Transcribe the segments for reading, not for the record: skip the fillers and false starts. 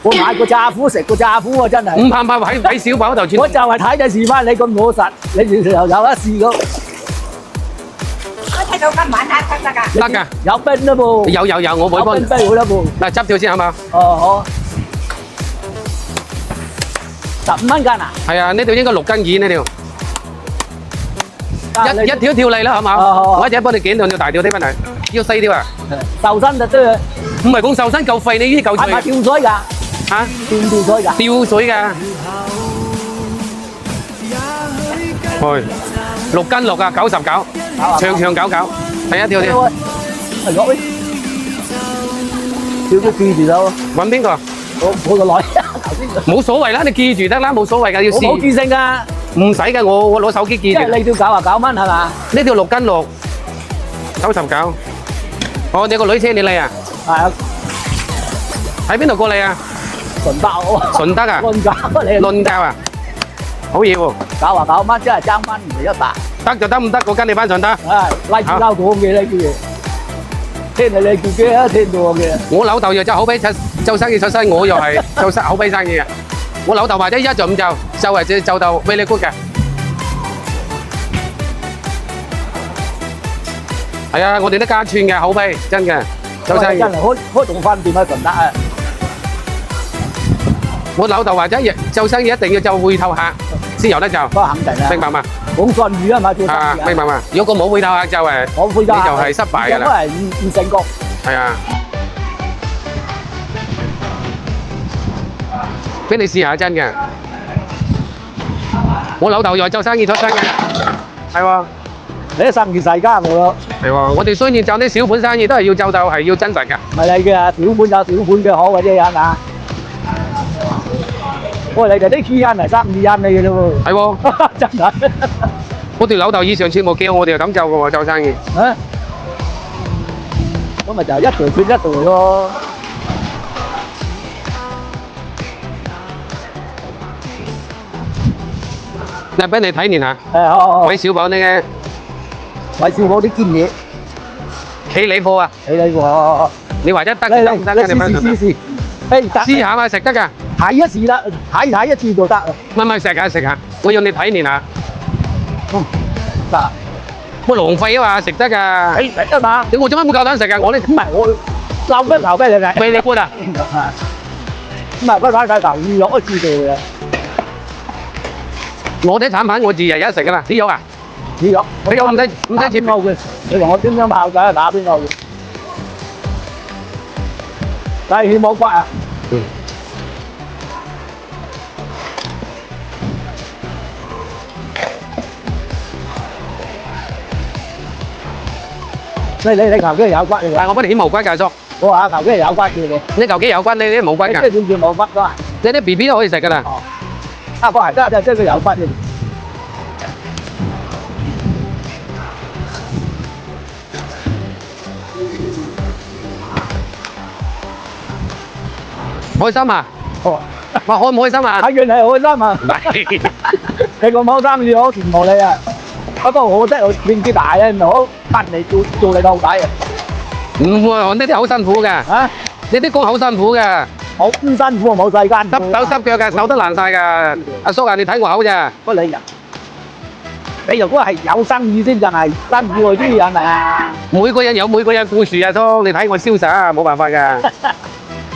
我買個炸糊食個炸糊啊，真係。唔怕喺小寶頭轉。我就係睇你示範，你咁老實，你又有得試咁。我睇到今晚得㗎？得㗎，有冰啦噃。有，我會幫。有冰好啦噃。嗱，執條先好嘛？哦，好。15蚊斤啊？係啊，呢條應該6斤二呢條。一條條嚟啦，好嘛？我一陣幫你剪兩條大條啲翻嚟，要細條啊？瘦身就得。唔係講瘦身夠肥，你呢啲夠脆。係咪吊水㗎？嚇？吊水㗎？吊水㗎。係6斤6啊，99，長99，第一條先。係攞吊都記住啦。揾邊個？我個女頭先。冇所謂啦，你記住得啦，冇所謂㗎，要試。我冇記性㗎。唔使㗎，我攞手機記住。即係你條99蚊係嘛？呢條6斤6，99。哦，你個女車你嚟啊？係啊。喺邊度過嚟啊？順德喎。順德啊？論價你。論價啊？好嘢喎！99蚊即係爭蚊唔係100。得就得，唔得我跟你翻順德。係拉住交講嘅呢句嘢，聽你自己啊，聽到我嘅。我老豆又做口碑做生意出身，我又係做口碑生意嘅。我老豆或者1就5就係做到 very good 嘅。係啊，我哋都加串嘅口碑，真嘅做生意。真係開棟分店喺順德啊！我老豆或者做生意一定要做回頭客先有得做。嗰肯定啊！明白嘛？講信譽啊嘛，做生意。明白嘛？如果冇回頭客就係你就係失敗㗎啦。都係唔成功。係啊。俾你試下真嘅，我老豆又做生意出身嘅，係喎。你都生意世家我咯。係喎，我哋雖然做啲小本生意，都係要做到係要真實㗎。唔係你嘅小本有小本嘅好嘅啫，係嘛？喂，你哋啲主人係生意人嚟嘅咯喎。係喎，真係。我哋老豆以上節目叫我哋就咁做嘅喎，做生意。啊？咁咪就一代傳一代咯。嚟俾你睇年下。好。韋小寶呢嘅。韋小寶啲堅嘢。企理貨啊？企理貨。你話得得唔得？試。試下嘛，食得㗎。睇一次啦，睇一次就得。唔係食下，我要你睇年下。得。我浪費啊嘛，食得㗎。食啊嘛。我做乜冇夠膽食啊？我呢唔係我撈一頭俾你睇。俾你估啊？唔係，不睇睇頭魚肉都知道嘅。我啲產品我自日日食㗎啦，啲肉啊，啲肉，啲肉唔使切泡嘅，你同我點樣泡仔打邊個嘅？但係欠冇骨啊！你頭肌有骨嘅，但係我幫你起毛骨㗎，叔。我話頭肌有骨嘅你。你頭肌有骨，你啲冇骨㗎。即係點叫冇骨㗎？你啲 BB 都可以食㗎啦。啊，個係得，即係佢有骨嘅。開心啊！哦，話開唔開心啊？睇見你開心啊！唔係，你咁好生意，我羨慕你啊！不過我真係年紀大咧，唔好跟你做你老底啊！唔會，我呢啲好辛苦㗎。嚇！呢啲工好辛苦㗎。好辛苦啊，冇世間。濕手濕腳㗎，手都爛曬㗎。阿叔啊，你睇我口咋？不過你如果係有生意先就係辛苦嗰啲人啊！每個人有每個人故事啊，叔，你睇我瀟灑啊，冇辦法㗎。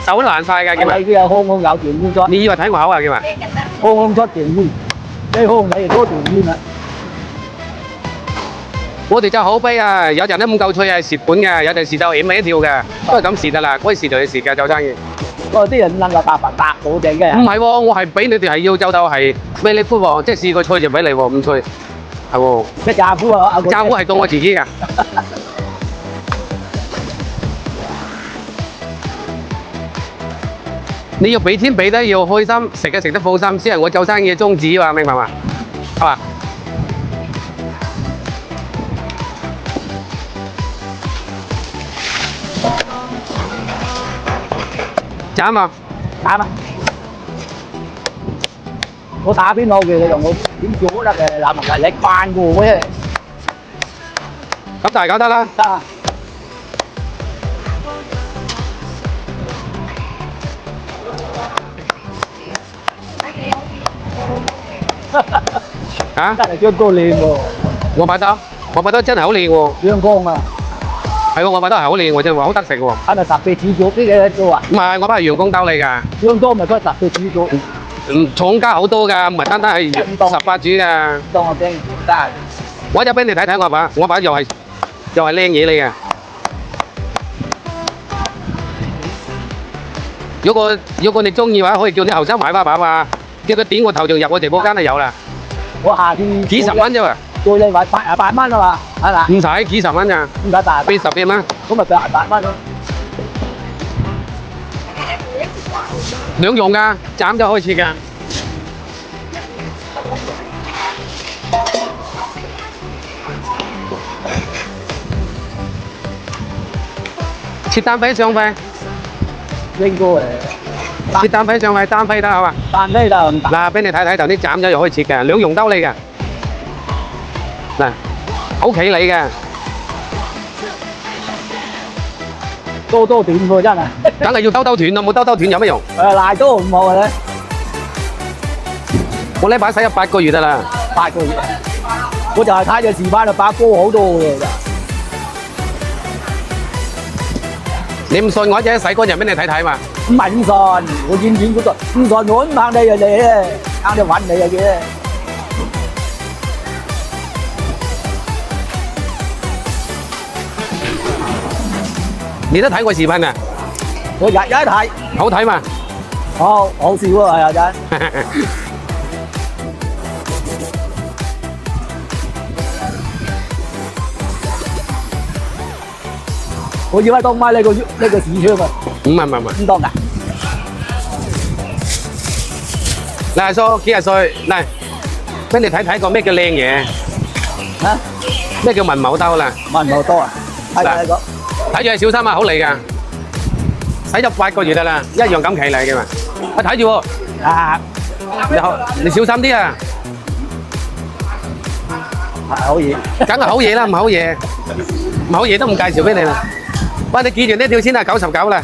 手都爛曬㗎，叫埋。你佢有空空有條件咗。你以為睇我口啊，叫埋？空空出條件，你空你多條件啦。我哋就口碑啊，有陣都唔夠脆係蝕本嘅，有陣時就險一跳嘅，都係咁蝕㗎啦，嗰時就係蝕嘅做生意。嗰啲人能夠百分百保證嘅。唔係喎，我係俾你哋係要做到係咩你夫喎，即係試個脆就俾你喎，唔脆係喎。即係炸糊啊！炸糊係到我自己㗎。你要俾天俾得要開心，食嘅食得放心，先係我做生意嘅宗旨嘛，明白嘛？係嘛？斬啊！斬啊！我打邊爐嘅，你同我點做都得嘅，嗱問題你慣過我啫。咁大搞得啦。得啊！嚇，真係張哥靚喎，我買得真係好靚喎，張光啊，係喎，我買得係好靚喎，真係好得食喎。係咪特別煮咗啲嘅做啊？唔係，我包係員工兜嚟㗎，張哥咪都係特別煮咗，廠家好多㗎，唔係單單係18煮㗎。當我聽得閒。我就俾你睇睇我把又係靚嘢嚟嘅。如果你中意嘅話，可以叫啲後生買翻把嘛，叫佢點個頭像入我直播間就有啦，我下次幾十蚊啫嘛，做你買8蚊啊嘛，係嘛？唔使幾十蚊咋，唔使大，俾10幾蚊，咁咪8蚊咯。兩用㗎，斬咗可以切㗎。切單飛雙飛，應該誒，切單飛雙飛單飛得好嘛？單飛就唔大。嗱，俾你睇睇頭啲斬咗又可以切嘅，兩用兜嚟嘅。嗱，好企理嘅，多斷喎真係。梗係要兜斷咯，冇兜斷有乜用？賴多唔好嘅，我呢把洗咗8個月得啦。 8個月。我就係睇隻視頻就把高好多嘅。你唔信我一陣洗乾淨俾你睇睇嘛？唔係唔信，我見嗰度唔信我唔肯你啊你啊，肯你揾你啊嘅。你都睇過視頻啊？我日日睇，好睇嘛？好笑喎係啊真。我以為當買呢個市場啊，唔係，唔當㗎。嗱，叔幾廿歲，嚟俾你睇睇個咩叫靚嘢，嚇，咩叫文武兜啦？問唔好多啊，睇睇個。睇住係小心啊，好嚟㗎，洗咗8個月得啦，一樣咁企理嘅嘛。我睇住喎，啊，你小心啲啊！係好嘢。梗係好嘢啦，唔好嘢，唔好嘢都唔介紹俾你啦。喂，你記住呢條先係99啦。